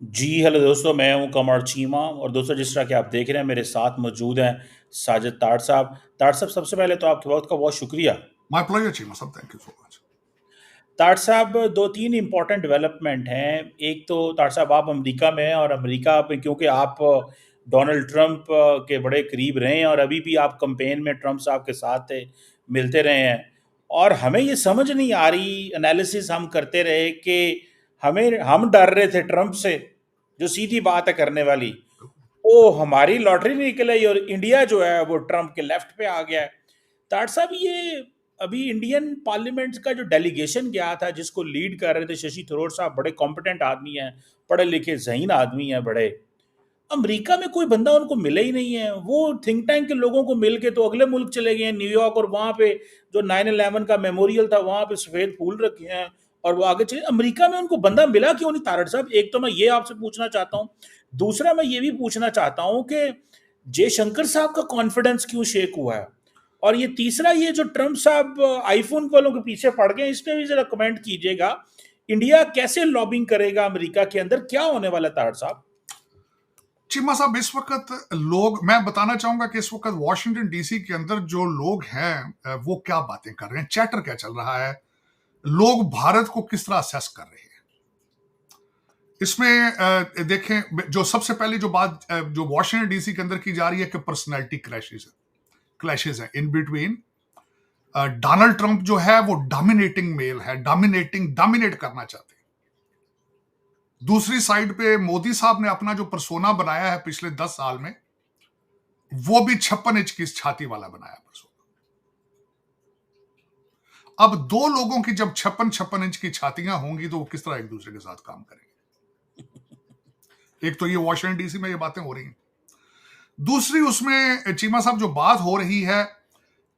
जी hello दोस्तों, मैं हूं कमर चीमा। और दोस्तों, जिस तरह कि आप देख रहे हैं, मेरे साथ मौजूद हैं साजिद ताड़ साहब। ताड़ साहब, सबसे पहले तो आपके वक्त का बहुत शुक्रिया। माय प्लेजर चीमा साहब, थैंक यू सो मच। ताड़ साहब, दो तीन इम्पॉर्टेंट डेवलपमेंट हैं। एक तो ताड़ साहब, आप अमेरिका में हैं, और अमेरिका में क्योंकि आप डोनाल्ड ट्रंप के बड़े करीब रहे हैं, और अभी भी आप कंपेन में ट्रंप साहब के साथ थे, मिलते रहे हैं। और हमें ये समझ नहीं आ रही, एनालिसिस हम करते रहे कि हम डर रहे थे ट्रंप से, जो सीधी बात है करने वाली। ओ, हमारी लॉटरी निकल आई और इंडिया जो है वो ट्रम्प के लेफ्ट पे आ गया है। ताड़ साहब, ये अभी इंडियन पार्लियामेंट का जो डेलीगेशन गया था, जिसको लीड कर रहे थे शशि थरूर साहब, बड़े कॉम्पिटेंट आदमी हैं, पढ़े लिखे ज़हीन आदमी हैं बड़े। अमेरिका में कोई बंदा उनको मिला ही नहीं है। वो थिंक टैंक के लोगों को मिल के तो अगले मुल्क चले गए हैं, न्यूयॉर्क, और वहाँ पे जो 9/11 का मेमोरियल था वहाँ पे सफ़ेद फूल रखे हैं, और वो आगे चले। अमेरिका में उनको बंदा मिला क्यों नहीं, तारड़ साहब? एक तो मैं ये आपसे पूछना चाहता हूँ। दूसरा, मैं ये भी पूछना चाहता हूँ कि जयशंकर साहब का कॉन्फिडेंस क्यों शेक हुआ है? और ये तीसरा, ये जो ट्रंप साहब आईफोन वालों के पीछे पड़ गए, इस पे भी जरा कमेंट कीजिएगा। इंडिया कैसे लॉबिंग करेगा अमेरिका के अंदर, क्या होने वाला है तारड़ साहब? चीमा साहब, इस वक्त लोग, मैं बताना चाहूंगा कि इस वक्त वॉशिंगटन डीसी के अंदर जो लोग हैं वो क्या बातें कर रहे हैं, चैटर क्या चल रहा है, लोग भारत को किस तरह असेस कर रहे हैं। इसमें देखें, जो सबसे पहली जो बात जो वॉशिंगटन डीसी के अंदर की जा रही है कि पर्सनैलिटी क्लैशेस है इन बिटवीन। डोनाल्ड ट्रंप जो है वो डोमिनेटिंग मेल है, डोमिनेट करना चाहते हैं। दूसरी साइड पे मोदी साहब ने अपना जो परसोना बनाया है पिछले 10 साल में, वो भी 56 इंच की छाती वाला बनाया परसोना। अब दो लोगों की जब 56 इंच की छातियां होंगी तो वो किस तरह एक दूसरे के साथ काम करेंगे। एक तो ये वॉशिंगटन डीसी में ये बातें हो रही हैं। दूसरी, उसमें चीमा साहब जो बात हो रही है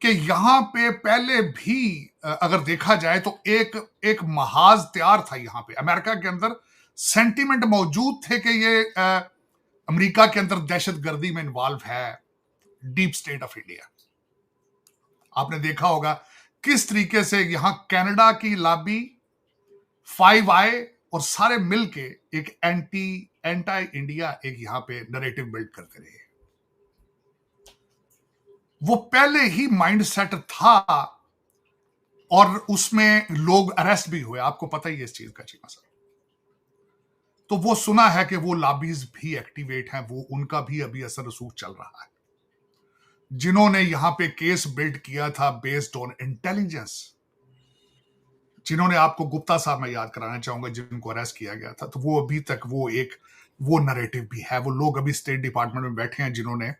कि यहां पे पहले भी अगर देखा जाए तो एक एक महाज तैयार था यहां पे अमेरिका के अंदर। सेंटीमेंट मौजूद थे कि ये अमेरिका के अंदर दहशतगर्दी में इन्वॉल्व है डीप स्टेट ऑफ इंडिया। आपने देखा होगा किस तरीके से यहां कनाडा की लॉबी, फाइव आए और सारे मिलके एक एंटी इंडिया एक यहां पे नरेटिव बिल्ड करते रहे। वो पहले ही माइंडसेट था और उसमें लोग अरेस्ट भी हुए, आपको पता ही है इस चीज का चीमा साहब। तो वो सुना है कि वो लॉबीज भी एक्टिवेट हैं, वो उनका भी अभी असर रसूख चल रहा है। जिन्होंने यहां पे केस बिल्ड किया था बेस्ड ऑन इंटेलिजेंस, जिन्होंने, आपको गुप्ता साहब मैं याद कराना चाहूंगा, जिनको अरेस्ट किया गया था, तो वो अभी तक वो नरेटिव भी है। वो लोग अभी स्टेट डिपार्टमेंट में बैठे हैं जिन्होंने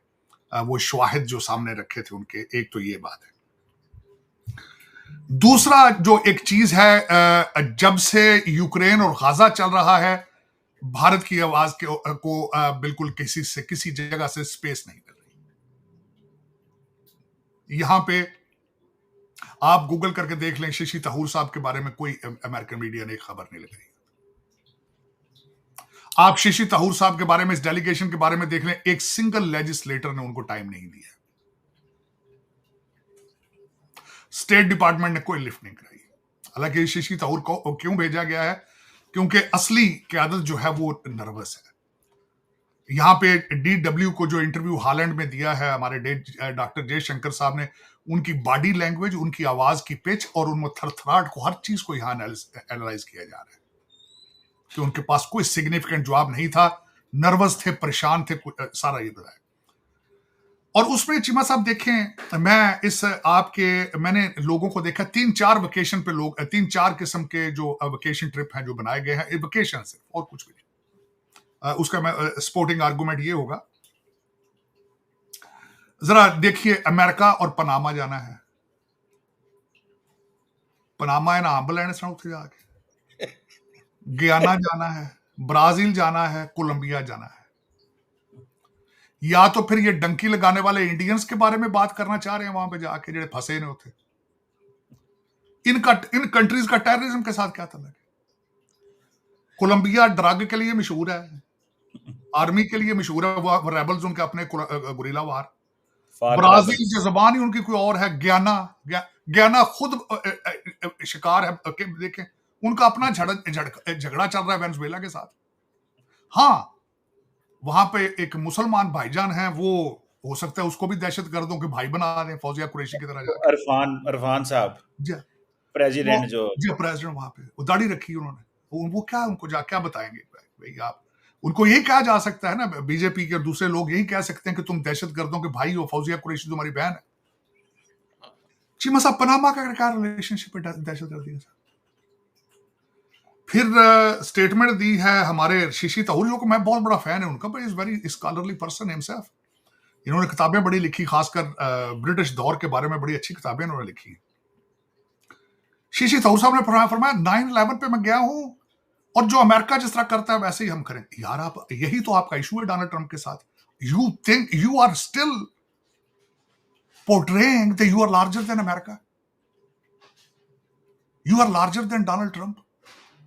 वो शवाहिद जो सामने रखे थे उनके। एक तो ये बात है। दूसरा जो एक चीज है, जब से यूक्रेन और गाजा चल रहा है, भारत की आवाज को बिल्कुल किसी जगह से स्पेस नहीं मिल रही। यहां पे आप गूगल करके देख लें, शशि तरूर साहब के बारे में कोई अमेरिकन मीडिया ने खबर नहीं लगाई। आप शशि तरूर साहब के बारे में, इस डेलीगेशन के बारे में देख लें, एक सिंगल लेजिस्लेटर ने उनको टाइम नहीं दिया। स्टेट डिपार्टमेंट ने कोई लिफ्ट नहीं कराई। हालांकि शशि तरूर को क्यों भेजा गया है, क्योंकि असली क्यादत जो है वो नर्वस है। यहां पे DW को जो इंटरव्यू हालैंड में दिया है हमारे डॉक्टर जयशंकर साहब ने, उनकी बॉडी लैंग्वेज, उनकी आवाज की पिच और उनमें थरथराहट को, हर चीज को यहां एनालाइज किया जा रहा है कि उनके पास कोई सिग्निफिकेंट जवाब नहीं था, नर्वस थे, परेशान थे, सारा ये बताया। और उसमें चीमा साहब देखें, मैंने लोगों को देखा, 3-4 वेकेशन पे लोग, 3-4 किस्म के जो वेकेशन ट्रिप हैं जो बनाए गए हैं, वेकेशन से और कुछ भी नहीं। उसका मैं स्पोर्टिंग आर्गुमेंट ये होगा, जरा देखिए, अमेरिका और पनामा जाना है। पनामा है ना आंबलैंड साउथ जाके, गियाना जाना है, ब्राजील जाना है, कोलंबिया जाना है। या तो फिर ये डंकी लगाने वाले इंडियंस के बारे में बात करना चाह रहे हैं वहां पे जाके, जो फंसे ने होते। इन कंट्रीज का टेररिज्म के साथ क्या ताल्लुक है? कोलंबिया ड्रग के लिए मशहूर है, आर्मी के लिए मशहूर है, वो रेबल्स उनके अपने गुरिल्ला वार। फार्क ब्राजील रेबल्स। की जबान ही उनकी कोई और है, ज्ञाना खुद शिकार है। देखें, उनका अपना झगड़ा चल रहा है वेनेजुएला के साथ। हाँ, वहां पे एक मुसलमान भाईजान है, वो हो सकता है उसको भी दहशत गर्दों के भाई बना दें फौजिया कुरैशी की तरह वो जाके। इरफान इरफान साहब, जी, वो प्रेसिडेंट जो। जी प्रेसिडेंट वहां पे वो दाढ़ी रखी उन्होंने, वो क्या उनको जा क्या बताएंगे भाई आप? उनको यही कहा जा सकता है ना, बीजेपी के और दूसरे लोग यही कह सकते हैं कि तुम दहशत गर्दों के भाई हो, फौजिया कुरैशी तुम्हारी बहन है। चीमा साहब पनामा का क्या रिलेशनशिप है दहशत गर्दी के साथ? फिर स्टेटमेंट दी है हमारे शशि तरूर, जो को मैं बहुत बड़ा फैन है उनका, but is very scholarly person himself. इन्होंने किताबें बड़ी लिखी, खासकर ब्रिटिश दौर के बारे में बड़ी अच्छी किताबें इन्होंने लिखी। शशि तरूर साहब ने फरमाया 9/11 पे मैं गया हूं और जो अमेरिका जिस तरह करता है वैसे ही हम करें। यार आप, यही तो आपका इशू है डोनाल्ड ट्रंप के साथ। You think you are still portraying that you are larger than America, you are larger than Donald Trump.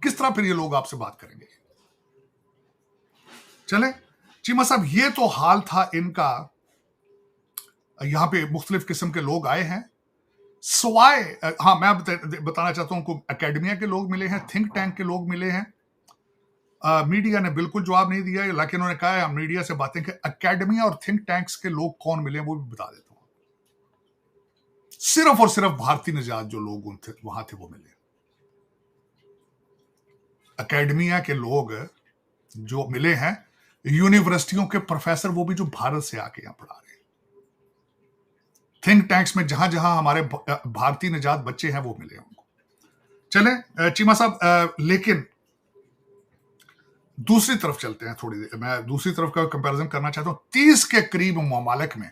किस तरह फिर ये लोग आपसे बात करेंगे? चले चीमा साहब, ये तो हाल था इनका। यहां पे मुख्तलिफ किस्म के लोग आए हैं, सवाए हाँ मैं बताना चाहता हूं, उनको एकेडमिया के लोग मिले हैं, थिंक टैंक के लोग मिले हैं। मीडिया ने बिल्कुल जवाब नहीं दिया, लेकिन उन्होंने कहा है हम मीडिया से बातें कि एकेडमिया और थिंक टैंक्स के लोग कौन मिले वो भी बता देता हूं। सिर्फ और सिर्फ भारतीय निजात जो लोग वहां थे वो मिले। एकेडमिया के लोग जो मिले हैं, यूनिवर्सिटियों के प्रोफेसर, वो भी जो भारत से आके यहां पढ़ा रहे हैं। थिंक टैंक्स में जहां जहां हमारे भारतीय निजात बच्चे हैं वो मिले उनको। चले चीमा साहब, लेकिन दूसरी तरफ चलते हैं थोड़ी देर। मैं दूसरी तरफ का कंपैरिजन करना चाहता हूं। 30 के करीब ममालिक में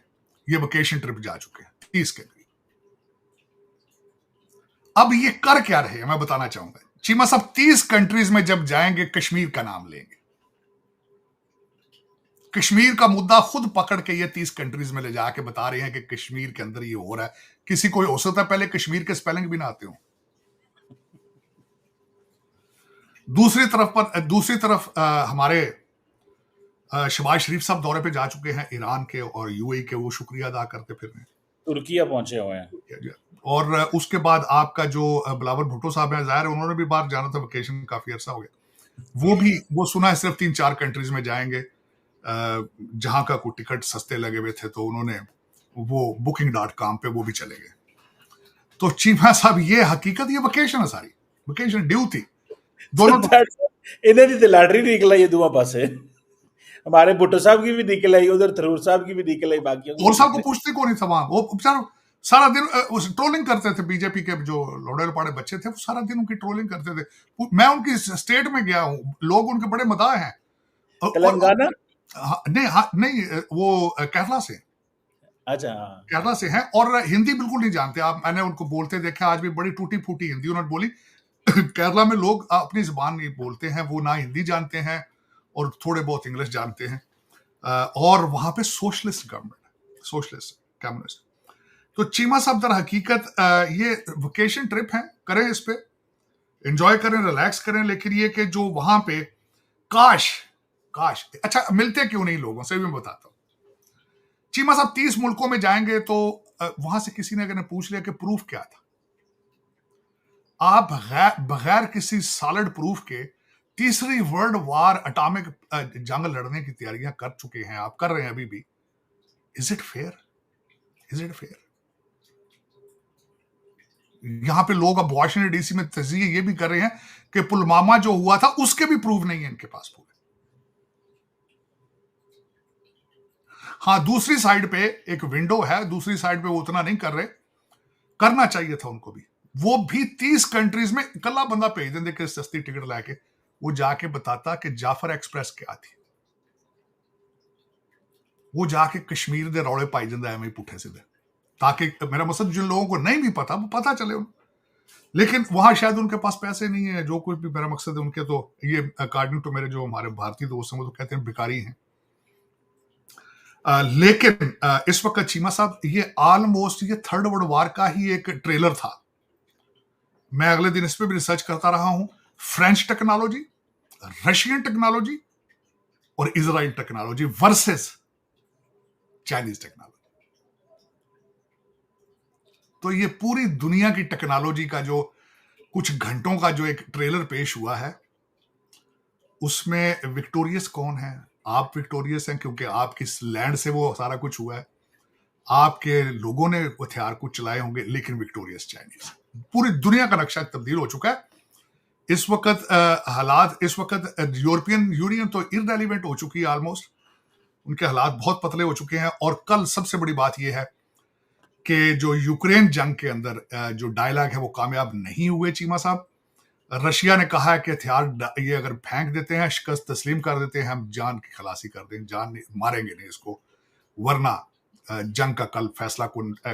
ये वेकेशन ट्रिप जा चुके हैं, 30 के करीब। अब ये कर क्या रहे हैं मैं बताना चाहूंगा। चीमा साहब 30 कंट्रीज में जब जाएंगे कश्मीर का नाम लेंगे, कश्मीर का मुद्दा खुद पकड़ के ये 30 कंट्रीज में ले जाके बता रहे हैं कि कश्मीर के अंदर ये हो रहा है। किसी को हो सकता है पहले कश्मीर के स्पेलिंग भी ना आते हो। दूसरी तरफ हमारे शहबाज शरीफ साहब दौरे पे जा चुके हैं ईरान के और यूएई के, वो शुक्रिया अदा करते फिर रहे। तुर्किया पहुंचे हुए हैं। और उसके बाद आपका जो बिलावल भुट्टो साहब हैं, जाहिर है उन्होंने भी बाहर जाना था, वेकेशन काफी अरसा हो गया। वो सुना है सिर्फ 3-4 कंट्रीज में जाएंगे, जहां का कोई टिकट सस्ते लगे हुए थे तो उन्होंने वो booking.com पे वो भी चले गए। तो चीमा साहब ये हकीकत, ये वेकेशन है, सारी वेकेशन ड्यू थी दोनों। इन्हें दी लैटरी निकला ये दुआ पासे, हमारे भुट्टो साहब की भी निकल आई, उधर थरूर साहब की भी निकल आई, बाकी और साहब को पूछते कौन नहीं था वहां, वो बेचारा सारा दिन ट्रोलिंग करते थे। बीजेपी के जो लोड़े लपाड़े बच्चे थे वो सारा दिन उनकी ट्रोलिंग करते थे। मैं उनकी स्टेट में गया हूँ, लोग उनके बड़े मदाह हैं। तेलंगाना नहीं, वो केरला से, अच्छा केरला से हैं और हिंदी बिल्कुल नहीं जानते आप। मैंने उनको बोलते देखा, आज भी बड़ी टूटी फूटी हिंदी उन्होंने बोली। केरला में लोग अपनी जुबान नहीं बोलते हैं, वो ना हिंदी जानते हैं और थोड़े बहुत इंग्लिश जानते हैं। और वहां पे सोशलिस्ट गवर्नमेंट, सोशलिस्ट कम्युनिस्ट। तो चीमा साहब दर हकीकत ये वेकेशन ट्रिप है, करें इस पे एंजॉय करें, रिलैक्स करें, लेकिन ये कि जो वहां पे काश अच्छा मिलते क्यों नहीं लोगों से भी मैं बताता हूं। चीमा साहब 30 मुल्कों में जाएंगे तो वहां से किसी ने अगर पूछ लिया कि प्रूफ क्या था, आप बगैर किसी सॉलिड प्रूफ के तीसरी वर्ल्ड वार, अटॉमिक जंग लड़ने की तैयारियां कर चुके हैं, आप कर रहे हैं अभी भी। Is it fair? Is it fair? यहां पे लोग अब वाशिंगटन डीसी में तजिए ये भी कर रहे हैं कि पुलवामा जो हुआ था उसके भी प्रूफ नहीं है इनके पास पूरे। हाँ, दूसरी साइड पे एक विंडो है, दूसरी साइड पे वो उतना नहीं कर रहे, करना चाहिए था उनको भी। वो भी 30 कंट्रीज में कला बंदा भेज देंगे कि सस्ती टिकट लाके, वो जाके बताता कि जाफर एक्सप्रेस क्या थी। वो जाके कश्मीर दे रौले पाई जाता है पुठे सीधे, ताकि मेरा मकसद जिन लोगों को नहीं भी पता वो पता चले उनको। लेकिन वहां शायद उनके पास पैसे नहीं है, जो कुछ भी मेरा मकसद है उनके, तो ये अकॉर्डिंग टू मेरे जो हमारे भारतीय दोस्त हैं वो तो कहते हैं भिखारी हैं। लेकिन इस वक्त चीमा साहब ये ऑलमोस्ट ये थर्ड वर्ल्ड वार का ही एक ट्रेलर था। मैं अगले दिन इस पर भी रिसर्च करता रहा हूं। फ्रेंच टेक्नोलॉजी, रशियन टेक्नोलॉजी और Israel technology versus Chinese technology. तो ये पूरी दुनिया की टेक्नोलॉजी का जो कुछ घंटों का जो एक ट्रेलर पेश हुआ है, उसमें विक्टोरियस कौन है? आप विक्टोरियस हैं क्योंकि आपकी लैंड से वो सारा कुछ हुआ है, आपके लोगों ने हथियार कुछ चलाए होंगे, लेकिन विक्टोरियस चाइनीज। पूरी दुनिया का नक्शा तब्दील हो चुका है इस वक्त। हालात इस वक्त यूरोपियन यूनियन तो इररेलेवेंट हो चुकी है ऑलमोस्ट, उनके हालात बहुत पतले हो चुके हैं। और कल सबसे बड़ी बात यह है कि जो यूक्रेन जंग के अंदर जो डायलॉग है वो कामयाब नहीं हुए चीमा साहब। रशिया ने कहा है कि हथियार ये अगर फेंक देते हैं, शिकस्त तस्लीम कर देते हैं, हम जान की खलासी कर देंगे, जान मारेंगे नहीं इसको, वरना जंग का कल फैसला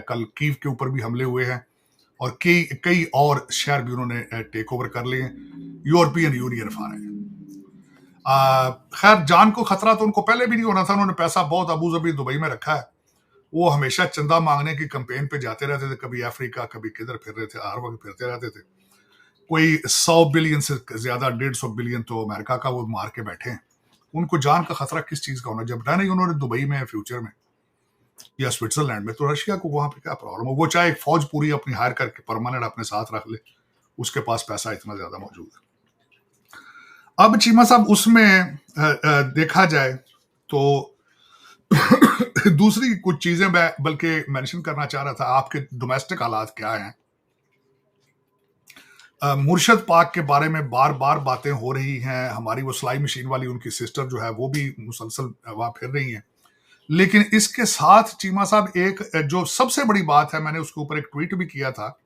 कल कीव के ऊपर भी हमले हुए हैं और कई कई और शहर भी उन्होंने टेक ओवर कर लिए। यूरोपियन यूनियन फार है। खैर जान को खतरा तो उनको पहले भी नहीं होना था, उन्होंने पैसा बहुत अबू धाबी दुबई में रखा है। वो हमेशा चंदा मांगने की कैंपेन पे जाते रहते थे, कभी अफ्रीका कभी किधर फिर रहे थे, हर वक्त फिरते रहते थे। कोई 100 बिलियन से ज्यादा 150 बिलियन तो अमेरिका का वो मार के बैठे हैं। उनको जान का खतरा किस चीज का होना, जब रहना ही उन्होंने दुबई में फ्यूचर में या स्विट्जरलैंड में, तो रशिया को वहां पे क्या प्रॉब्लम हो? वो चाहे एक फौज पूरी अपनी हायर करके परमानेंट अपने साथ रख ले, उसके पास पैसा इतना ज्यादा मौजूद है। अब चीमा साहब उसमें देखा जाए तो दूसरी कुछ चीजें मैं बल्कि मेंशन करना चाह रहा था। आपके डोमेस्टिक हालात क्या हैं? मुर्शद पाक के बारे में बार बार बातें हो रही हैं, हमारी वो सिलाई मशीन वाली उनकी सिस्टर जो है वो भी मुसलसल वहां फिर रही हैं। लेकिन इसके साथ चीमा साहब एक जो सबसे बड़ी बात है, मैंने उसके ऊपर एक ट्वीट भी किया था,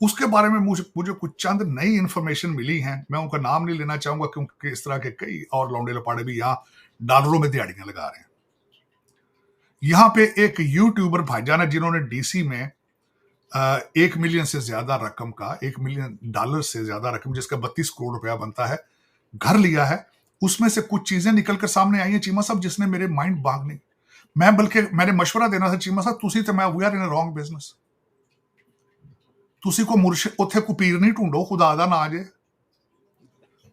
उसके बारे में मुझे कुछ चंद नई इंफॉर्मेशन मिली हैं। मैं उनका नाम नहीं लेना चाहूंगा क्योंकि इस तरह के कई और लौंडे लपाड़े भी यहाँ डॉलरों में दिहाड़ियां लगा रहे हैं। यहाँ पे एक यूट्यूबर भाईजान है जिन्होंने डीसी में 1 मिलियन से ज्यादा रकम का, $1 मिलियन से ज्यादा रकम जिसका 32 करोड़ रुपया बनता है, घर लिया है। उसमें से कुछ चीजें निकलकर सामने आई हैं चीमा साहब जिसने मेरे माइंड भागने, मैंने मशवरा देना था चीमा साहब, तुसी तो मैं we are in a wrong business. ਤੁਸੀਂ ਕੋ ਮੁਰਸ਼ਿਦ ਉੱਥੇ ਕੋ ਪੀਰ ਨਹੀਂ ਢੂੰਡੋ, ਖੁਦਾ ਦਾ ਨਾਂ ਜੇ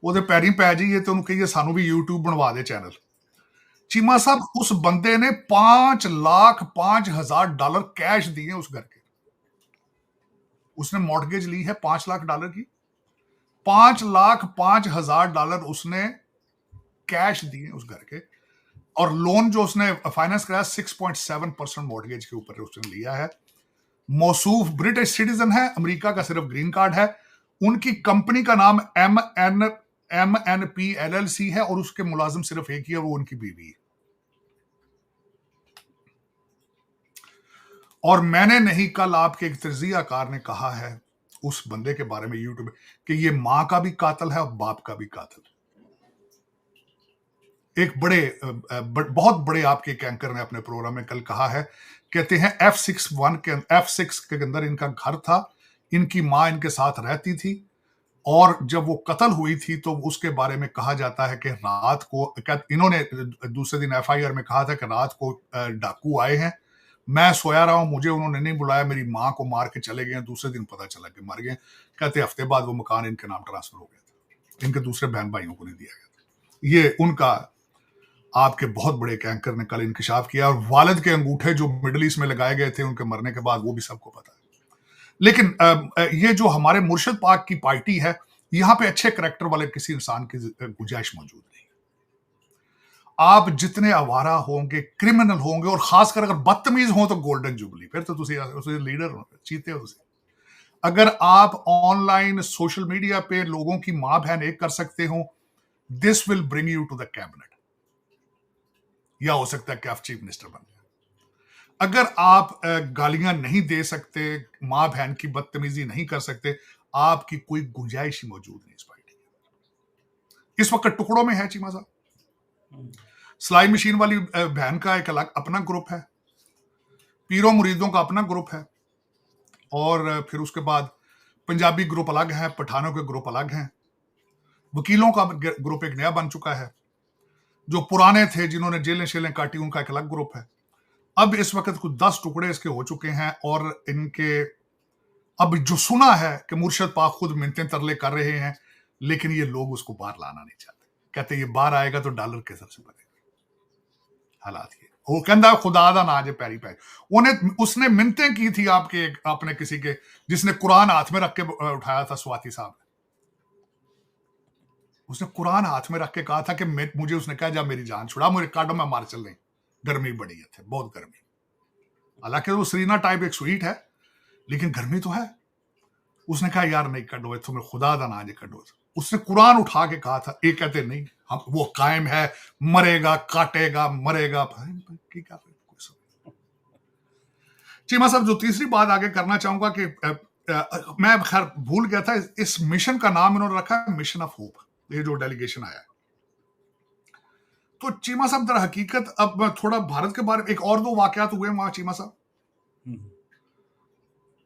ਉਹਦੇ ਪੈਰੀਂ ਪੈ ਜਾਈਏ ਤੇ ਉਹਨੂੰ ਕਹੀਏ ਸਾਨੂੰ ਵੀ YouTube ਬਣਵਾ ਦੇ ਚੈਨਲ। चीमा साहब उस बंदे ने $5,05,000 कैश दिए उस घर के। उसने मॉर्गेज ली है $5 लाख की, $5,05,000 उसने कैश दिए उस घर के। और लोन जो उसने फाइनेंस कराया 6.7% मॉर्गेज के ऊपर उसने लिया है। मौसूफ ब्रिटिश सिटीजन है, अमेरिका का सिर्फ ग्रीन कार्ड है। उनकी कंपनी का नाम MNP LLC है और उसके मुलाजिम सिर्फ एक ही है, वो उनकी बीवी है। और मैंने नहीं, कल आपके एक तजियाकार ने कहा है उस बंदे के बारे में यूट्यूब कि ये मां का भी कातिल है और बाप का भी कातिल। एक बहुत बड़े आपके एक एंकर ने अपने प्रोग्राम में कल कहा है, कहते हैं F6 के अंदर इनका घर था, इनकी मां इनके साथ रहती थी और जब वो कत्ल हुई थी तो उसके बारे में कहा जाता है कि रात को, इन्होंने दूसरे दिन FIR में कहा था कि रात को डाकू आए हैं, मैं सोया रहा हूं, मुझे उन्होंने नहीं बुलाया, मेरी मां को मार के चले गए, दूसरे दिन पता चला कि मर गए। कहते हफ्ते बाद वो मकान इनके नाम ट्रांसफर हो गया था, इनके दूसरे बहन भाइयों को नहीं दिया गया था। ये उनका आपके बहुत बड़े एंकर ने कल इंकशाफ किया। और वालिद के अंगूठे जो मिडिल ईस्ट में लगाए गए थे उनके मरने के बाद, वो भी सबको पता है। लेकिन ये जो हमारे मुर्शद पाक की पार्टी है, यहां पे अच्छे करैक्टर वाले किसी इंसान की गुंजाइश मौजूद नहीं। आप जितने आवारा होंगे, क्रिमिनल होंगे, और खासकर अगर बदतमीज हो तो गोल्डन जुबली, फिर तो तुम लीडर हो, चीते हो तुम। अगर आप ऑनलाइन सोशल मीडिया पे लोगों की मां बहन एक कर सकते हो, this will bring you to the cabinet, या हो सकता है कि आप चीफ मिनिस्टर बन जाए। अगर आप गालियां नहीं दे सकते, मां बहन की बदतमीजी नहीं कर सकते, आपकी कोई गुंजाइश ही मौजूद नहीं इस पार्टी की। इस वक्त टुकड़ों में है चीमा साहब। सिलाई मशीन वाली बहन का एक अलग अपना ग्रुप है, पीरों मुरीदों का अपना ग्रुप है, और फिर उसके बाद पंजाबी ग्रुप अलग है, पठानों के ग्रुप अलग हैं, वकीलों का ग्रुप एक नया बन चुका है, जो पुराने थे जिन्होंने जेलें शेलें काटी उनका एक अलग ग्रुप है। अब इस वक्त कुछ 10 टुकड़े इसके हो चुके हैं, और इनके अब जो सुना है कि मुर्शद पाक खुद मिन्नतें तरले कर रहे हैं, लेकिन ये लोग उसको बाहर लाना नहीं चाहते। कहते ये बाहर आएगा तो डॉलर के सर से बनेगा। हालात ये, वो कहता खुदा दा ना जे पैरी पैरी। उसने मिन्नतें की थी आपने किसी के, जिसने कुरान हाथ में रख के उठाया था, स्वाति साहब। उसने कुरान हाथ में रख के कहा था कि मुझे, उसने कहा जा मेरी जान छुड़ा, मुझे काटो, मैं मार चल रही, गर्मी बड़ी है थे, बहुत गर्मी। हालांकि वो सरीना टाइप एक स्वीट है, लेकिन गर्मी तो है। उसने कहा यार नहीं कटो, तुम्हें खुदा दा ना कटो। उसने कुरान उठा के कहा था, ये कहते नहीं हम, वो कायम है, मरेगा, काटेगा, मरेगा। चीमा साहब, जो तीसरी बात आगे करना चाहूंगा कि मैं खैर भूल गया था, इस मिशन का नाम इन्होंने रखा है मिशन ऑफ होप, ये जो डेलीगेशन आया है। तो चीमा साहब दर हकीकत, अब मैं थोड़ा भारत के बारे में, एक और दो वाकयात हुए वहां चीमा साहब,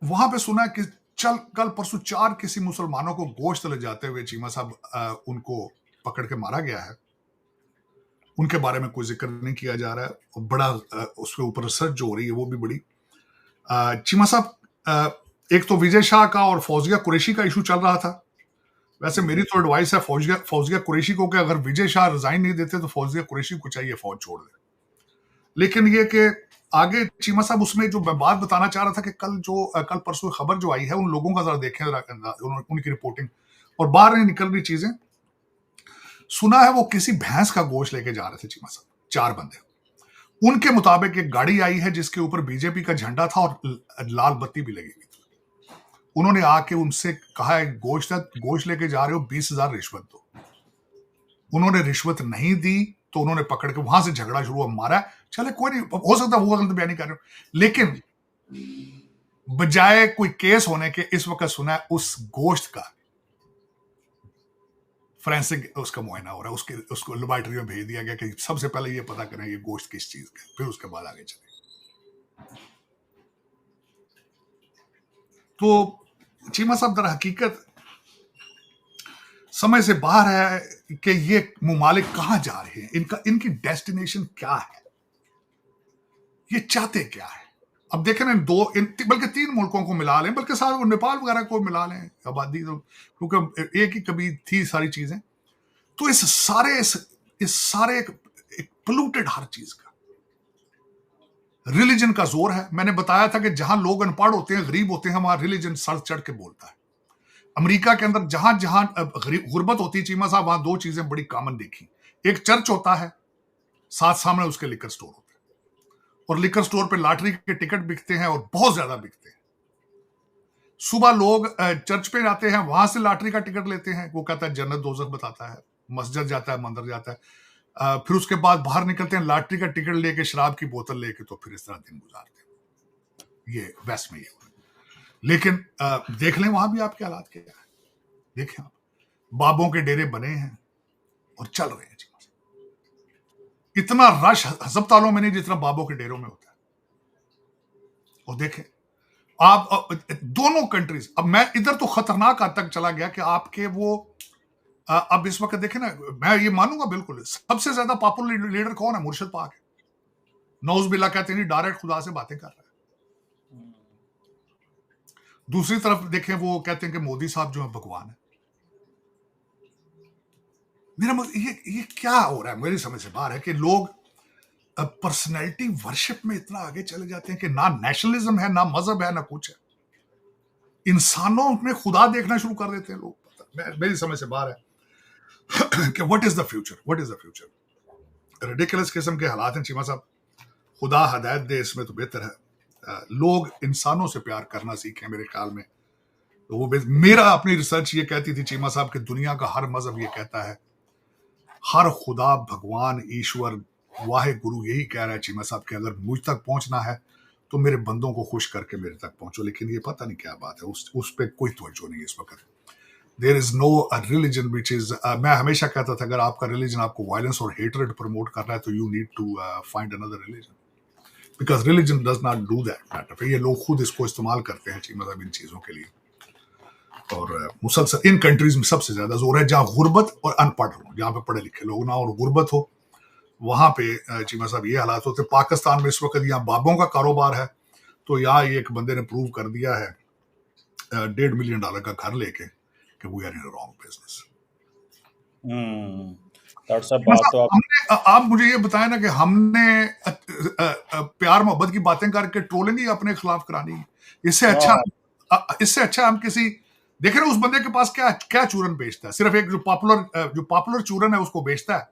वहां पे सुना है कि कल परसों 4 किसी मुसलमानों को गोश्त ले जाते हुए चीमा साहब उनको पकड़ के मारा गया है। उनके बारे में कोई जिक्र नहीं किया जा रहा है, और बड़ा उसके ऊपर रिसर्च जो हो रही है वो भी बड़ी। चीमा साहब, एक तो विजय शाह का और फौजिया कुरैशी का इशू चल रहा था। वैसे मेरी तो एडवाइस है फौजिया कुरैशी को कि अगर विजय शाह रिजाइन नहीं देते तो फौजिया कुरैशी को चाहिए फौज छोड़ दे। लेकिन ये कि आगे चीमा साहब, उसमें जो मैं बात बताना चाह रहा था कि कल परसों खबर जो आई है, उन लोगों का जरा देखें, उनकी रिपोर्टिंग और बाहर नहीं निकल रही चीजें। सुना है वो किसी भैंस का गोश्त लेके जा रहे थे चीमा साहब, 4 बंदे। उनके मुताबिक एक गाड़ी आई है जिसके ऊपर बीजेपी का झंडा था और लाल बत्ती भी लगी हुई थी। उन्होंने आके उनसे कहा है गोश्त लेके जा रहे हो, 20,000 रिश्वत दो। उन्होंने रिश्वत नहीं दी तो उन्होंने पकड़ के वहां से झगड़ा शुरू हुआ, मारा। चले कोई नहीं, हो सकता वो गलत बयानी कर रहे हो, लेकिन बजाय कोई केस होने के इस वक्त सुना है उस गोश्त का फोरेंसिक उसका मुआयना हो रहा है, उसको लेबोरेटरी में भेज दिया गया कि सबसे पहले ये पता करें ये गोश्त किस चीज का, फिर उसके बाद आगे चले। तो चीमा साहब दर हकीकत समझ से बाहर है कि ये मुमालिक कहां जा रहे हैं, इनकी डेस्टिनेशन क्या है, ये चाहते क्या है। अब देखें ना, बल्कि 3 मुल्कों को मिला लें, बल्कि साथ नेपाल वगैरह को मिला लें, आबादी तो क्योंकि एक ही कभी थी सारी चीजें। तो इस सारे एक पोल्यूटेड हर चीज का रिलीजन का जोर है। मैंने बताया था कि जहां लोग अनपढ़ होते हैं, गरीब होते हैं, वहां रिलीजन सर चढ़ के बोलता है। अमेरिका के अंदर जहां जहां गुर्बत होती है चीमा साहब, वहां 2 चीजें बड़ी कॉमन देखी। एक चर्च होता है, साथ सामने उसके लिकर स्टोर होते हैं, और लिकर स्टोर पे लॉटरी के टिकट बिकते हैं और बहुत ज्यादा बिकते हैं। सुबह लोग चर्च पे जाते हैं, वहां से लॉटरी का टिकट लेते हैं, वो कहता है जन्नत दोजख बताता है, मस्जिद जाता है, मंदिर जाता है, फिर उसके बाद बाहर निकलते हैं, लॉटरी का टिकट लेके, शराब की बोतल लेके, तो फिर इस तरह दिन गुजारते हैं। ये वेस्ट में ये, लेकिन देख लें वहां भी आपके हालात क्या है। देखें आप, बाबों के डेरे बने हैं और चल रहे हैं। इतना रश अस्पतालों में नहीं जितना बाबों के डेरों में होता है। और देखें आप दोनों कंट्रीज, अब मैं इधर तो खतरनाक हद तक चला गया कि आपके वो अब इस वक्त देखें ना, मैं ये मानूंगा बिल्कुल सबसे ज्यादा पॉपुलर लीडर कौन है, मुर्शिद पाक है। नौज बिल्ला कहते नहीं, डायरेक्ट खुदा से बातें कर रहा है। दूसरी तरफ देखें, वो कहते हैं कि मोदी साहब जो है भगवान है। मेरा ये क्या हो रहा है, मेरी समझ से बाहर है कि लोग पर्सनैलिटी वर्शिप में इतना आगे चले जाते हैं कि ना नेशनलिज्म है, ना मजहब है, ना कुछ है। इंसानों में खुदा देखना शुरू कर देते हैं लोग। मेरी समझ से बाहर है कि what is the future. Ridiculous किस्म के हालात हैं चीमा साहब। खुदा हदायत दे, इसमें तो बेहतर है लोग इंसानों से प्यार करना सीखें मेरे ख्याल में। तो वो मेरा अपनी रिसर्च ये कहती थी चीमा साहब कि दुनिया का हर मजहब ये कहता है, हर खुदा, भगवान, ईश्वर, वाहे गुरु यही कह रहा है चीमा साहब कि अगर मुझ तक पहुंचना है तो मेरे बंदों को खुश करके मेरे तक पहुंचो। लेकिन ये पता नहीं क्या बात है, उस पर कोई तवज्जो नहीं इस वक्त। There is no religion which is, मैं हमेशा कहता था अगर आपका रिलीजन आपको वायलेंस और हेटरेड प्रमोट कर रहा है तो you need to find another religion, because religion does not do that matter. ये लोग खुद इसको इस्तेमाल करते हैं चीमा साहब इन चीजों के लिए। और मुसलसल इन कंट्रीज में सबसे ज्यादा जोर है जहां गुर्बत और अनपढ़ हो, जहां पे पढ़े लिखे लोग ना और गुर्बत हो, वहां पे चीमा साहब ये हालात होते। पाकिस्तान में इस वक्त यहाँ बाबों का कारोबार है, तो यहाँ एक बंदे ने प्रूव कर दिया है $1.5 मिलियन का घर लेके कि we are in wrong business. तो आप मुझे ये बताएं ना कि हमने प्यार मोहब्बत की बातें करके ट्रोलिंग ही अपने खिलाफ करानी। इससे अच्छा हम किसी देखे ना उस बंदे के पास क्या क्या चूरन बेचता है, सिर्फ एक जो पॉपुलर चूरन है उसको बेचता है,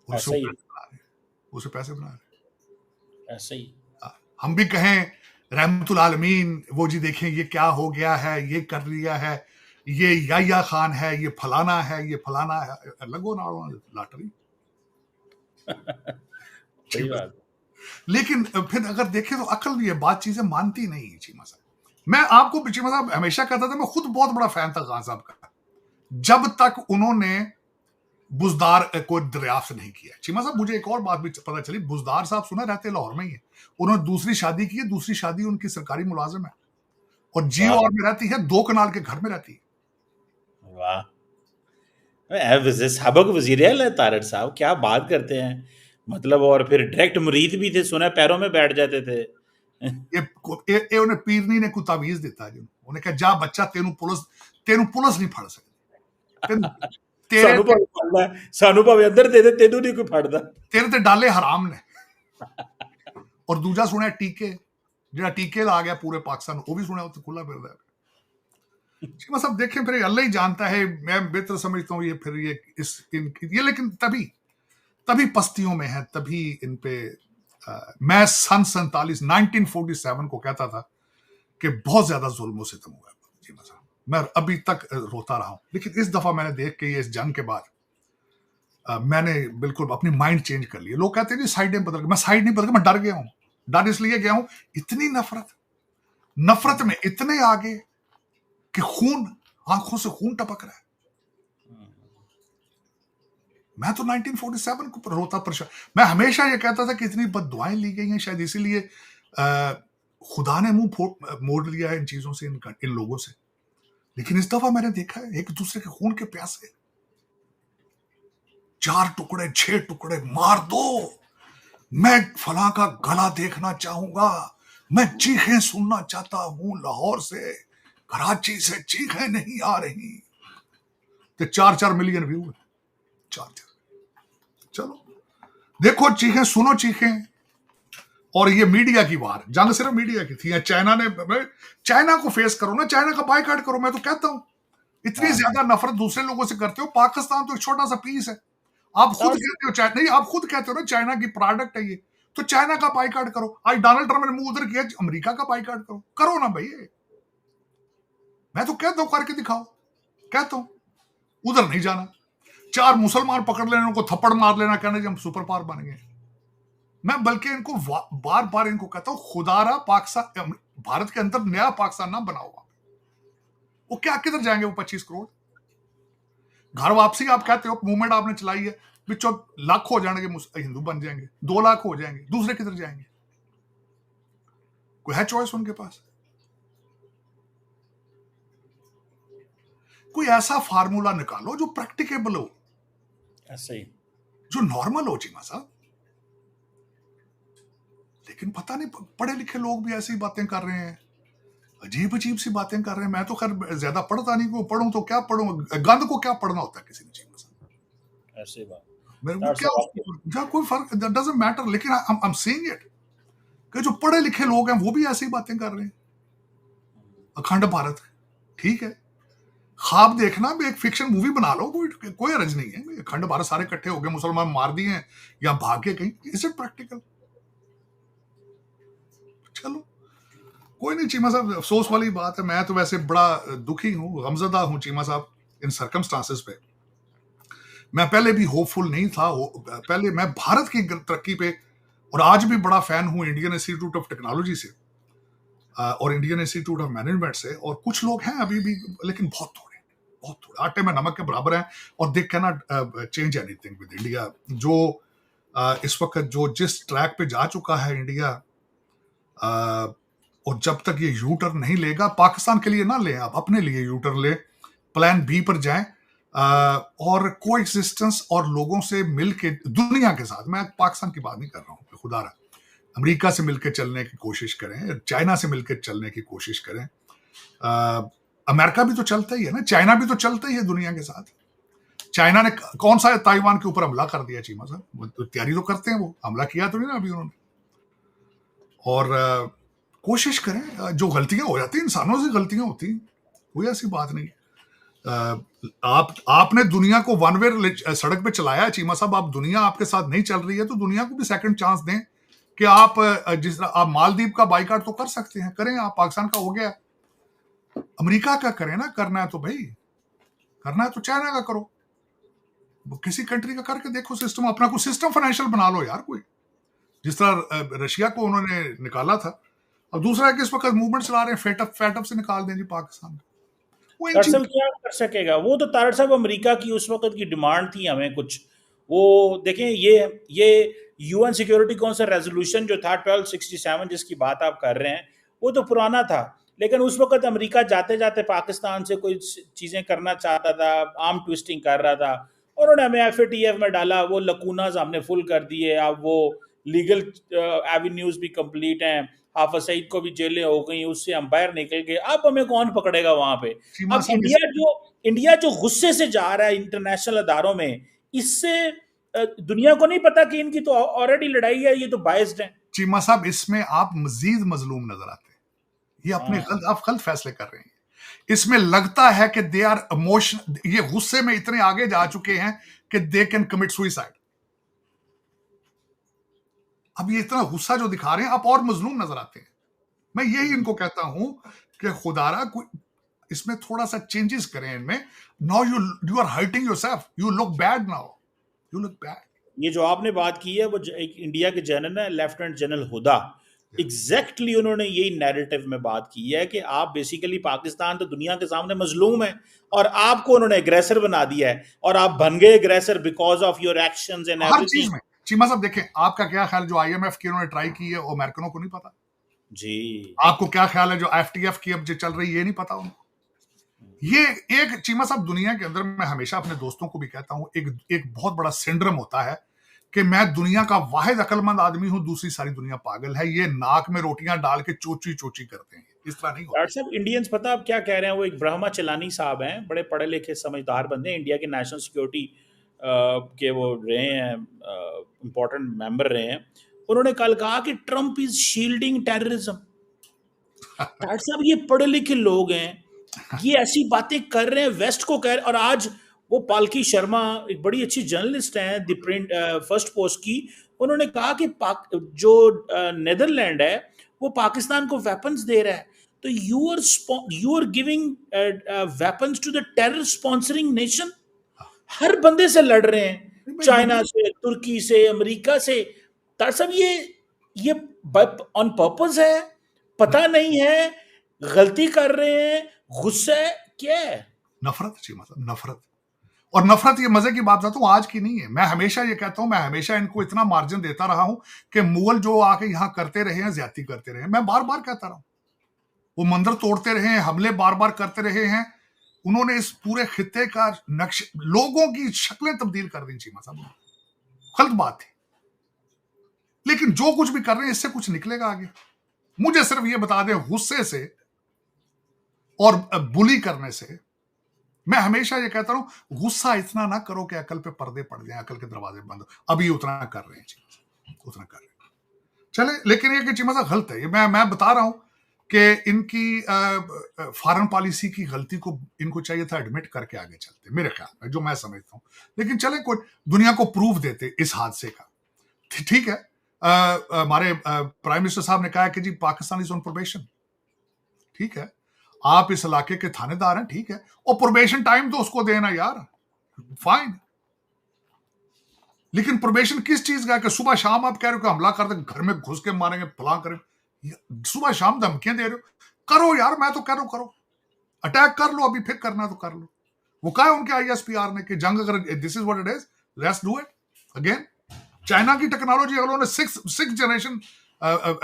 और ऐसा ही, उसे पैसे बना रहे। ऐसा ही। हम भी कहें रहमतुल आलमीन, वो जी देखें ये क्या हो गया है, ये कर लिया है, ये याया खान है, ये फलाना है, ये फलाना है, लगो ना लॉटरी। सही बात। लेकिन फिर अगर देखें तो अकल ये बात चीजें मानती नहीं है चीमा साहब। मैं आपको चीमा साहब हमेशा कहता था, मैं खुद बहुत बड़ा फैन था खान साहब का, जब तक उन्होंने बुजदार को दरियाफ्त नहीं किया। चीमा साहब मुझे एक और बात भी पता चली, बुजदार साहब सुना रहते लाहौर में ही है, उन्होंने दूसरी शादी की है, दूसरी शादी उनकी सरकारी मुलाजिम है, और जियो वाह और में रहती है, 2 कनाल के घर में रहती है। वाह, सबक वजीर है तारड़ साहब, क्या बात करते हैं मतलब। और फिर डायरेक्ट मुरीद भी थे, सुना पैरों में बैठ जाते थे। ये उन्हें पीरनी ने कोई तावीज दिता जी, उन्हें कहा जा बच्चा तेनू पुलिस नहीं फड़ सकती, तेरे सानू भावे फड़ना है, सानू भावे अंदर दे दे, तेनू नहीं कोई फड़दा। तेरे ते डाले हराम ने। और दूजा सुने टीके, जो टीके ला गया पूरे पाकिस्तान, वो भी सुने उत्ते खुला फिरदा है। जी सब देखें, फिर अल्लाह ही जानता है, मैं बेहतर समझता हूँ ये फिर ये लेकिन तभी पस्तियों में है, तभी इन पे मैं सन 1947 को कहता था कि बहुत ज्यादा जुल्म सितम हुआ जी साहब, मैं अभी तक रोता रहा हूं। लेकिन इस दफा मैंने देख के ये इस जंग के बाद मैंने बिल्कुल अपनी माइंड चेंज कर लिया। लोग कहते हैं जी साइडें बदल गई, मैं साइड नहीं बदल गया, मैं डर गया हूं। डर इसलिए गया हूं, इतनी नफरत में इतने आगे कि खून, आंखों से खून टपक रहा है। मैं तो 1947 को रोता परेशान। मैं हमेशा ये कहता था कि इतनी बद्दुआएं ली गई हैं, शायद इसीलिए खुदा ने मुंह मोड़ लिया है इन चीजों से, इन लोगों से। लेकिन इस दफा मैंने देखा है एक दूसरे के खून के प्यासे, 4 टुकड़े 6 टुकड़े मार दो, मैं फलां का गला देखना चाहूंगा, मैं चीखें सुनना चाहता हूं, लाहौर से कराची से चीखें नहीं आ रही। तो 4-4 मिलियन व्यू है, 4-4। चलो देखो, चीखें सुनो, चीखें। और ये मीडिया की वार, जंग सिर्फ मीडिया की थी। चाइना को फेस करो ना, चाइना का बायकॉट करो। मैं तो कहता हूं, इतनी ज्यादा नफरत दूसरे लोगों से करते हो, पाकिस्तान तो एक छोटा सा पीस है। आप खुद कहते हो नहीं, आप खुद कहते हो ना चाइना की प्रोडक्ट है ये, तो चाइना का बायकॉट करो। आज डोनाल्ड ट्रंप ने मुंह उधर किया, अमेरिका का बायकॉट करो ना भाई। मैं तो कहता हूं करके दिखाओ, कहता हूं उधर नहीं जाना। 4 मुसलमान पकड़ लेना, उनको थप्पड़ मार लेना, कहना हम सुपर पावर बन गए। मैं बल्कि इनको बार बार इनको कहता हूं, खुदारा पाकिस्तान, भारत के अंदर नया पाकिस्तान ना बनाओ। वो क्या किधर जाएंगे वो 25 करोड़? घर वापसी आप कहते हो, मूवमेंट आपने चलाई है, बिचो लाख हो जाएंगे, हिंदू बन जाएंगे, 2 लाख हो जाएंगे, दूसरे किधर जाएंगे? कोई है चॉइस उनके पास? कोई ऐसा फार्मूला निकालो जो प्रैक्टिकेबल हो, ऐसे ही, जो नॉर्मल हो चीमा साहब। लेकिन पता नहीं, पढ़े लिखे लोग भी ऐसी बातें कर रहे हैं, अजीब सी बातें कर रहे हैं। मैं तो खैर ज्यादा पढ़ता नहीं, को पढ़ूं तो क्या पढ़ूं, गंद को क्या पढ़ना होता है किसी ने चीमा साहब। ऐसे बात मेरे को क्या कोई फर्क, दैट डजंट मैटर। लेकिन आई एम सीइंग इट कि जो पढ़े लिखे लोग हैं वो भी ऐसी बातें कर रहे हैं। अखंड भारत, ठीक है, ख्वाब देखना, एक फिक्शन मूवी बना लो, कोई अर्ज नहीं है। अखंड भारत सारे इकट्ठे हो गए, मुसलमान मार दिए हैं या भाग के कहीं, इज इट प्रैक्टिकल? चलो कोई नहीं चीमा साहब, अफसोस वाली बात है। मैं तो वैसे बड़ा दुखी हूं, गमजदा हूं चीमा साहब इन सर्कमस्टांसेस पे। मैं पहले भी होपफुल नहीं था, पहले मैं भारत की तरक्की पे, और आज भी बड़ा फैन हूं इंडियन इंस्टीट्यूट ऑफ टेक्नोलॉजी से और इंडियन इंस्टीट्यूट ऑफ मैनेजमेंट से। और कुछ लोग हैं अभी भी, लेकिन बहुत थोड़े, आटे में नमक के बराबर हैं, और they can not change anything with India. जो इस वक्त जो जिस ट्रैक पे जा चुका है इंडिया, और जब तक ये यू टर्न नहीं लेगा, पाकिस्तान के लिए ना ले, आप अपने लिए यू टर्न ले, प्लान बी पर जाएं, और को एग्जिस्टेंस और लोगों से मिलके दुनिया के साथ, मैं पाकिस्तान की बात नहीं कर रहा हूं, खुदा रहा, अमेरिका से मिलकर चलने की कोशिश करें, चाइना से मिलकर चलने की कोशिश करें। अमेरिका भी तो चलता ही है ना, चाइना भी तो चलता ही है दुनिया के साथ। चाइना ने कौन सा ताइवान के ऊपर हमला कर दिया चीमा साहब? तो तैयारी तो करते हैं, वो हमला किया तो नहीं ना अभी उन्होंने। और कोशिश करें, जो गलतियां हो जाती हैं, इंसानों से गलतियां होती हैं, कोई ऐसी बात नहीं। आपने दुनिया को वन वे सड़क पे चलाया है चीमा साहब। आप दुनिया आपके साथ नहीं चल रही है तो दुनिया को भी सेकंड चांस दें कि आप जिस तरह आप मालदीव का बाइकाट तो कर सकते हैं, करें। आप पाकिस्तान का हो गया, अमेरिका का करें ना। करना है तो भाई करना है तो चाइना का करो, किसी कंट्री का करके देखो सिस्टम, अपना कोई सिस्टम फाइनेंशियल बना लो यार। कोई जिस तरह रशिया को उन्होंने निकाला था, अब दूसरा है कि इस वक्त मूवमेंट चला रहे हैं, फेटअप से निकाल दें जी पाकिस्तान। वो इन दरअसल चीज क्या कर सकेगा वो? तो तारड़ साहब अमेरिका की उस वक्त की डिमांड थी हमें कुछ, वो देखें ये यूएन सिक्योरिटी काउंसिल रेजोल्यूशन जो था 1267 जिसकी बात आप कर रहे हैं, वो तो पुराना था। लेकिन उस वक्त अमेरिका जाते जाते पाकिस्तान से कोई चीज़ें करना चाहता था, आर्म ट्विस्टिंग कर रहा था, और उन्होंने हमें एफएटीएफ में डाला। वो लकूनाज हमने फुल कर दिए। अब वो लीगल एवेन्यूज भी कंप्लीट हैं। हाफिज सईद को भी जेलें हो गई, उससे हम बाहर निकल गए। अब हमें कौन पकड़ेगा वहां पे? चीमा अब साहब इंडिया जो गुस्से से जा रहा है इंटरनेशनल अदारों में, इससे दुनिया को नहीं पता कि इनकी तो ऑलरेडी लड़ाई है, ये तो बायस्ड है। चीमा साहब इसमें आप मजीद मजलूम नजर आते हैं। ये अपने हाँ, आप गलत फैसले कर रहे हैं। इसमें लगता है कि दे आर इमोशन, ये गुस्से में इतने आगे जा चुके हैं कि दे कैन कमिट सुइसाइड। अब ये इतना गुस्सा जो दिखा रहे हैं, आप और मजलूम नजर आते हैं। मैं यही इनको कहता हूं कि खुदारा कोई इसमें थोड़ा सा चेंजेस करें इनमें। Now you are hurting yourself, you look bad now, you look bad. ये जो आपने बात की है वो एक इंडिया के जनरल है, लेफ्टिनेंट जनरल हुदा। एग्जैक्टली उन्होंने यही नैरेटिव में बात की है कि आप बेसिकली पाकिस्तान तो दुनिया के सामने मजलूम है, और आपको उन्होंने एग्रेसर बना दिया है, और आप बन गए aggressor because of your actions and हर चीज एवरीथिंग। में चीमा साहब देखें, आपका क्या ख्याल जो आईएमएफ की उन्होंने ट्राई की है वो अमेरिकनों को नहीं पता? जी। आपको क्या ख्याल है जो एफटीएफ की अब जो चल रही है ये नहीं पता उनको? ये एक चीमा साहब दुनिया के अंदर, मैं हमेशा अपने दोस्तों को भी कहता हूं, एक बहुत बड़ा सिंड्रोम होता है कि मैं दुनिया का वाहिद अक्लमंद आदमी हूं, दूसरी सारी दुनिया पागल है। ये नाक में रोटियां डाल के चोची चोची करते हैं, इस तरह नहीं होता। डॉक्टर साहब, इंडियंस पता आप क्या कह रहे हैं? वो एक ब्रह्मा चलानी साहब हैं, बड़े पढ़े लिखे समझदार बंदे हैं, इंडिया के नेशनल सिक्योरिटी के वो रहे हैं, इम्पोर्टेंट मेंबर रहे हैं। उन्होंने कल कहा कि Trump is shielding terrorism. Doctor साहब, ये पढ़े लिखे लोग हैं, ये ऐसी बातें कर रहे हैं, वेस्ट को कह रहे हैं। और आज वो पालकी शर्मा एक बड़ी अच्छी जर्नलिस्ट हैं, द प्रिंट फर्स्ट पोस्ट की, उन्होंने कहा कि जो नेदरलैंड है वो पाकिस्तान को वेपन्स दे रहा है। तो you are giving weapons to the terror sponsoring nation. हर बंदे से लड़ रहे हैं, चाइना से, तुर्की से, अमेरिका से। डॉक्टर साहब, ये ऑन पर्पस है? पता नहीं है, गलती कर रहे हैं, गुस्सा है, क्या है? नफरत चीमा साहब, नफरत। और नफरत ये मजे की बात बताता हूं आज की नहीं है। मैं हमेशा ये कहता हूं, मैं हमेशा इनको इतना मार्जिन देता रहा हूं कि मुगल जो आके यहां करते रहे हैं, ज्यादती करते रहे हैं, मैं बार बार कहता रहा हूं। वो मंदिर तोड़ते रहे हैं, हमले बार बार करते रहे हैं। उन्होंने इस पूरे खित्ते का नक्श, लोगों की शक्लें तब्दील कर दी चीमा साहब। गलत बात थी, लेकिन जो कुछ भी कर रहे हैं इससे कुछ निकलेगा आगे। मुझे सिर्फ ये बता दें, गुस्से से और बुली करने से, मैं हमेशा ये कहता हूं गुस्सा इतना ना करो कि अकल पे पर्दे पड़ जाए, अकल के दरवाजे बंद। अभी उतना कर रहे हैं, उतना कर रहे हैं, चले। लेकिन ये कि चीमा साहब गलत है, ये मैं बता रहा हूं कि इनकी फॉरेन पॉलिसी की गलती को इनको चाहिए था एडमिट करके आगे चलते, मेरे ख्याल में, जो मैं समझता हूं। लेकिन चले, कोई दुनिया को प्रूफ देते इस हादसे का। ठीक है, हमारे प्राइम मिनिस्टर साहब ने कहा कि जी पाकिस्तान इज ऑन प्रोबेशन। ठीक है, आप इस इलाके के थानेदार हैं, ठीक है, और प्रोबेशन टाइम तो उसको देना यार, फाइन। लेकिन प्रोबेशन किस चीज का? कि सुबह शाम आप कह रहे हो कि हमला कर दे, घर में घुस के मारेंगे, फला करें, सुबह शाम धमकियां दे रहे हो। करो यार, मैं तो कह रहा हूं करो, अटैक कर लो, अभी फिर करना तो कर लो। वो कहा उनके आईएसपीआर ने कि जंग अगर this is what it is, let's do it again. China की टेक्नोलॉजी अगर उन्होंने सिक्स जनरेशन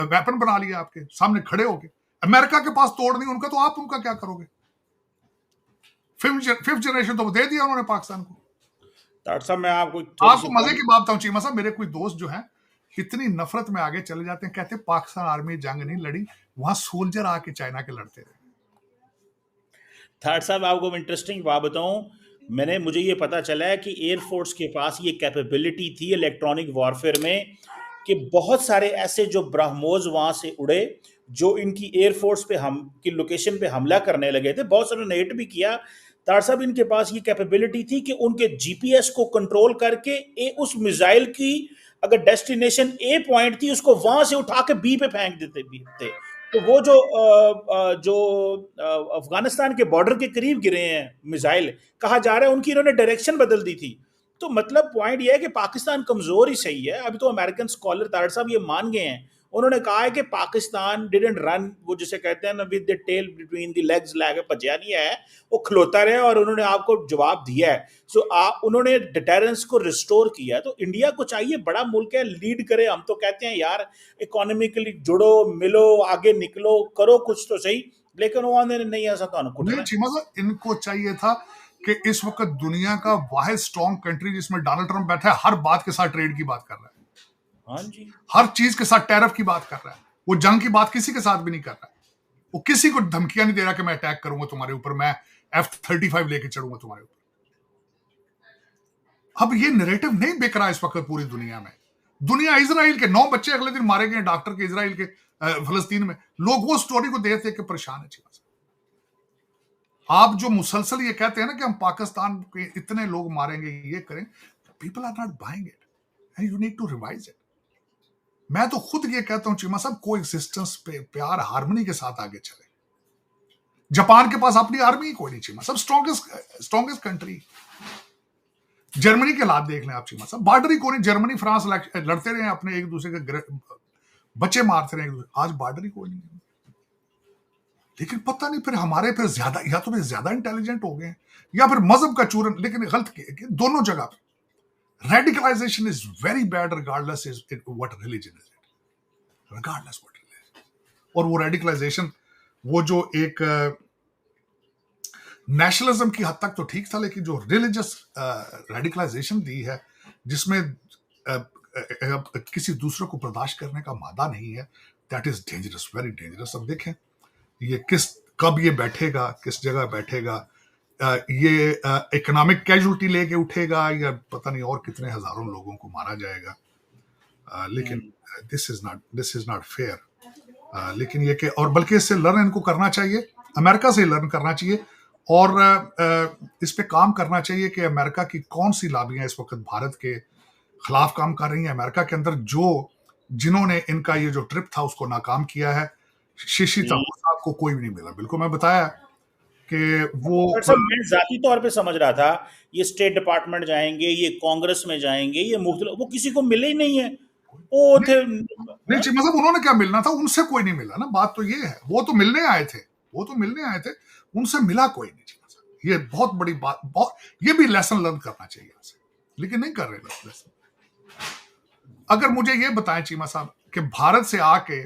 वेपन बना लिया आपके सामने खड़े होके, अमेरिका के पास तोड़ नहीं उनका, तो आप उनका क्या करोगे? फिफ्थ जनरेशन तो दे दिया उन्होंने पाकिस्तान को। डॉक्टर साहब, मैं आपको आपको मजे की बात बताऊं चीमा साहब, मेरे कोई दोस्त जो हैं इतनी नफरत में आगे चले जाते हैं, कहते पाकिस्तान आर्मी जंग नहीं लड़ी, वहां सोल्जर आके चाइना के लड़ते रहे। डॉक्टर साहब, आपको इंटरेस्टिंग बात बताऊं, मुझे ये पता चला है कि एयरफोर्स के पास ये कैपेबिलिटी थी इलेक्ट्रॉनिक वॉरफेयर में, कि बहुत सारे ऐसे जो ब्रह्मोस वहाँ से उड़े, जो इनकी एयरफोर्स पे हम की लोकेशन पे हमला करने लगे थे, बहुत सारे ने हिट भी किया। तार साहब इनके पास ये कैपेबिलिटी थी कि उनके जीपीएस को कंट्रोल करके उस मिसाइल की अगर डेस्टिनेशन ए पॉइंट थी उसको वहां से उठा के बी पे फेंक देते भी थे। तो वो जो अफगानिस्तान के बॉर्डर के करीब गिरे हैं मिसाइल, कहा जा रहा है उनकी इन्होंने डायरेक्शन बदल दी थी। तो मतलब पॉइंट ये है कि पाकिस्तान कमजोर ही सही है। अभी तो अमेरिकन स्कॉलर तार साहब ये मान गए हैं, उन्होंने कहा है कि पाकिस्तान डिडंट रन, वो जिसे कहते हैं ना with the tail between the legs, लैग भजया नहीं है, वो खलोता रहा और उन्होंने आपको जवाब दिया है। सो उन्होंने डिटेरेंस को रिस्टोर किया। तो इंडिया को चाहिए, बड़ा मुल्क है, लीड करे। हम तो कहते हैं यार इकोनॉमिकली जुड़ो, मिलो, आगे निकलो, करो कुछ तो सही, लेकिन वो आंदे नहीं ऐसा तो नहीं कुटना। चीमा साहब, इनको चाहिए था कि इस वक्त दुनिया का वाहिद स्ट्रॉन्ग कंट्री जिसमें डोनाल्ड ट्रंप बैठा है, हर बात के साथ ट्रेड की बात कर रहा है, हाँ जी, हर चीज के साथ टैरिफ की बात कर रहा है, वो जंग की बात किसी के साथ भी नहीं कर रहा है, वो किसी को धमकियां नहीं दे रहा कि मैं अटैक करूंगा तुम्हारे ऊपर, मैं F-35 लेके चढ़ूंगा तुम्हारे ऊपर। अब ये नैरेटिव नहीं बिक रहा इस वक्त पूरी दुनिया में। दुनिया इजराइल के 9 बच्चे अगले दिन मारे गए डॉक्टर के, इजराइल के फलस्तीन में, लोग वो स्टोरी को देख देख के परेशान है। आप जो मुसलसल ये कहते हैं ना कि हम पाकिस्तान के इतने लोग मारेंगे, ये करें, people are not buying it and you need to revise it. मैं तो खुद ये कहता हूं चीमा साहब, को एक्सिस्टेंस पे प्यार हार्मनी के साथ आगे चले। जापान के पास अपनी आर्मी कोई नहीं चीमा साहब, स्ट्रॉन्गेस्ट कंट्री। जर्मनी के हालात देख लें आप चीमा साहब, बॉर्डर ही कोई नहीं, जर्मनी फ्रांस लड़ते रहे अपने एक दूसरे के बच्चे मारते रहे, आज बॉर्डर ही कोई नहीं। लेकिन पता नहीं फिर हमारे फिर ज्यादा, या तो फिर ज्यादा इंटेलिजेंट हो गए या फिर मजहब का चूरन, लेकिन गलत दोनों जगह radicalization is very bad regardless is what religion is it, regardless what religion. और वो रेडिकलाइजेशन, वो जो एक नेशनलिज्म की हद तक तो ठीक था, लेकिन जो रिलीजियस रेडिकलाइजेशन दी है जिसमें किसी दूसरे को बर्दाश्त करने का मादा नहीं है, that is dangerous, very dangerous. अब देखें ये कब ये बैठेगा, किस जगह बैठेगा, ये इकोनॉमिक कैजुअलिटी लेके उठेगा या पता नहीं और कितने हजारों लोगों को मारा जाएगा। लेकिन दिस इज नॉट फेयर। लेकिन ये कि, और बल्कि इससे लर्न इनको करना चाहिए, अमेरिका से लर्न करना चाहिए, और इस पे काम करना चाहिए कि अमेरिका की कौन सी लाबियां इस वक्त भारत के खिलाफ काम कर रही हैं अमेरिका के अंदर, जिन्होंने इनका ये जो ट्रिप था उसको नाकाम किया है। शशि थरूर साहब को कोई भी नहीं मिला, बिल्कुल मैं बताया कि वो सर मैं जाती तौर पे समझ रहा था ये स्टेट डिपार्टमेंट जाएंगे, ये कांग्रेस में जाएंगे, ये मुख्तलिफ, वो किसी को मिले ही नहीं है। वो थे नहीं मतलब उन्होंने क्या मिलना था, उनसे कोई नहीं मिला ना, बात तो ये है। वो तो मिलने आए थे, उनसे मिला कोई नहीं। ये बहुत बड़ी बात, ये भी लेसन लर्न करना चाहिए, लेकिन नहीं कर रहे लेसन। अगर मुझे ये बताएं चीमा साहब कि भारत से आके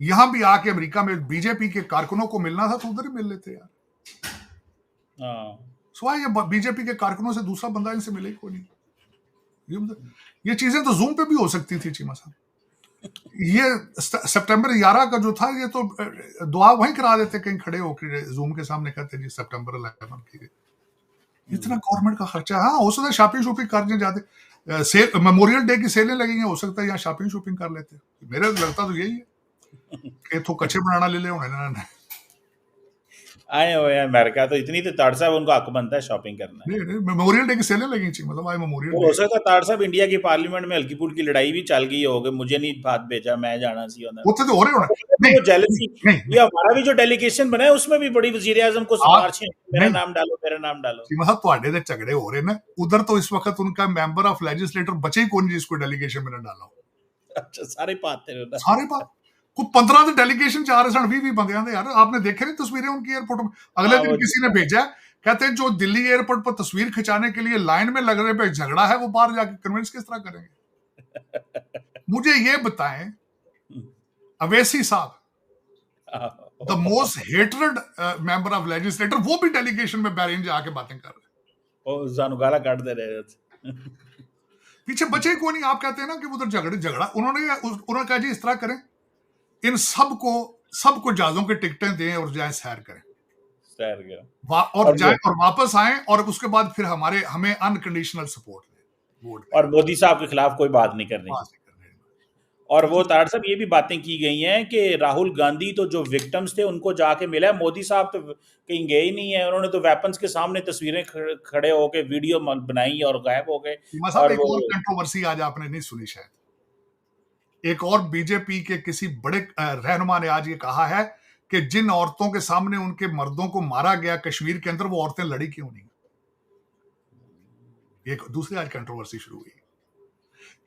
यहां भी आके अमेरिका में बीजेपी के कारकुनों को मिलना था तो उधर ही मिल लेते यार। सवाल ये बीजेपी के कारकुनों से दूसरा बंदा इनसे मिले ही कोई नहीं। ये चीजें तो जूम पे भी हो सकती थी चीमा साहब। ये सितंबर 11 का जो था, ये तो दुआ वहीं करा देते कहीं खड़े होकर जूम के सामने, कहते जी सितंबर 11 की इतना गवर्नमेंट का खर्चा। हाँ हो सकता है शॉपिंग करने जाते, सेल मेमोरियल डे की सेलें लगेंगे, हो सकता है यहाँ शॉपिंग कर लेते। मेरे लगता तो यही है कि तो कच्चे बनाना ले ले उन्होंने आए हो यार अमेरिका, तो इतनी तो ताड़ साहब उनको हक बनता है शॉपिंग करना। नहीं मेमोरियल डे की सेलें लगी चाहिए, मतलब आज मेमोरियल हो सकता है ताड़ साहब इंडिया की पार्लियामेंट में हल्की फुल्की लड़ाई भी चल गई होगी, मुझे नहीं बात भेजा, मैं जाना सी होना वो तो हो रहे होना। वो जेलसी। ये हमारा भी जो डेलीगेशन बना है उसमें भी बड़ी वजीर आजम को सिफारिश है, मेरा नाम डालो। मतलब ਤੁਹਾਡੇ ਦੇ ਝਗੜੇ हो रहे ना उधर, तो इस वक्त उनका मेंबर ऑफ लेजिस्लेटर बचे ही कौन जिसको डेलीगेशन में डाला। अच्छा सारे पाते हैं, सारे पाते को 15 ਦੇ डेलीगेशन 4 सन 20 ਬੰਦਿਆਂ ਦੇ यार। आपने देखे नहीं तस्वीरें उनकी एयरपोर्ट में? अगले दिन किसी ने भेजा, कहते हैं जो दिल्ली एयरपोर्ट पर तस्वीर खिंचाने के लिए लाइन में लगने पे झगड़ा है, वो बाहर जाके कन्विंस किस तरह करेंगे? मुझे ये बताएं, अवैसी साहब the most hated member of legislator, वो भी डेलीगेशन में बहरीन जाके बातें कर रहे हैं, जानू गाला काट दे रहे पीछे बचे को नहीं। आप कहते हैं ना कि उधर झगड़ा, उन्होंने कहा जी इस तरह करें, इन सबको जहाजों के टिकटें दें और जाए सैर करें, और जाए और वापस आए, और उसके बाद फिर हमें अनकंडीशनल सपोर्ट दें। और मोदी साहब के खिलाफ कोई बात नहीं करनी। और वो तार साहब ये भी बातें की गई हैं कि राहुल गांधी तो जो विक्टिम्स थे उनको जाके मिला है, मोदी साहब तो कहीं गए ही नहीं है, उन्होंने तो वेपन्स के सामने तस्वीरें खड़े होके वीडियो बनाई और गायब हो गए। सीमा साहब, और एक वो और कंट्रोवर्सी आज आपने नहीं सुनी शायद। एक और बीजेपी के किसी बड़े रहनुमा ने आज ये कहा है कि जिन औरतों के सामने उनके मर्दों को मारा गया कश्मीर के अंदर, वो औरतें लड़ी क्यों नहीं। एक दूसरी आज कंट्रोवर्सी शुरू हुई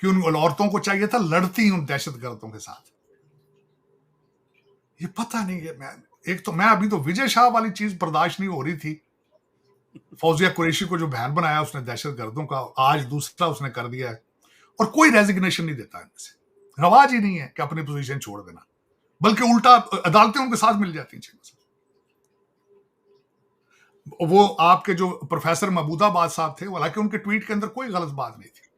कि उन औरतों को चाहिए था लड़ती उन दहशतगर्दों के साथ। ये पता नहीं है। एक तो मैं अभी तो विजय शाह वाली चीज बर्दाश्त नहीं हो रही थी, फौजिया कुरैशी को जो बहन बनाया उसने दहशतगर्दों का, आज दूसरा उसने कर दिया है। और कोई रेजिग्नेशन नहीं देता इनमें से, रवाज ही नहीं है कि अपनी पोजीशन छोड़ देना, बल्कि उल्टा अदालतें उनके साथ मिल जाती हैं। वो आपके जो प्रोफेसर महबूदाबाद साहब थे, हालांकि उनके ट्वीट के अंदर कोई गलत बात नहीं थी,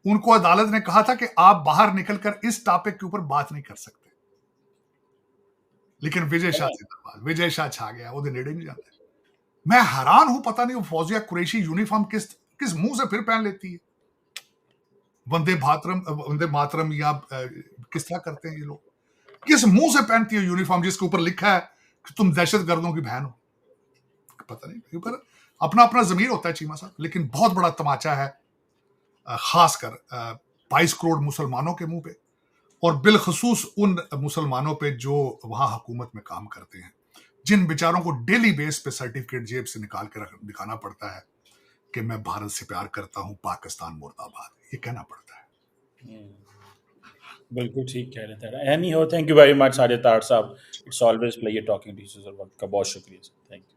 उनको अदालत ने कहा था कि आप बाहर निकलकर इस टॉपिक के ऊपर बात नहीं कर सकते, लेकिन विजय शाह जिंदाबाद, विजय शाह छा गया, वो नेड़े नहीं जाते। मैं हैरान हूं, पता नहीं वो फौजिया कुरैशी यूनिफॉर्म किस किस मुंह से फिर पहन लेती है। वंदे मातरम या किस तरह करते हैं ये लोग, किस मुंह से पहनती है यूनिफॉर्म जिसके ऊपर लिखा है कि तुम दहशतगर्दों की बहन हो। पता नहीं, पर अपना अपना जमीर होता है चीमा साहब। लेकिन बहुत बड़ा तमाचा है, खासकर 22 करोड़ मुसलमानों के मुंह पे, और बिलखसूस उन मुसलमानों पे जो वहां हुकूमत में काम करते हैं, जिन बेचारों को डेली बेस पे सर्टिफिकेट जेब से निकाल के दिखाना पड़ता है कि मैं भारत से प्यार करता हूं, पाकिस्तान मुर्दाबाद, ये कहना पड़ता है। बिल्कुल ठीक कह रहे थे। Anyhow, thank you very much Sajid Tarar साहब। It's always pleasure talking to you sir. वक्त का बहुत शुक्रिया सर, थैंक यू।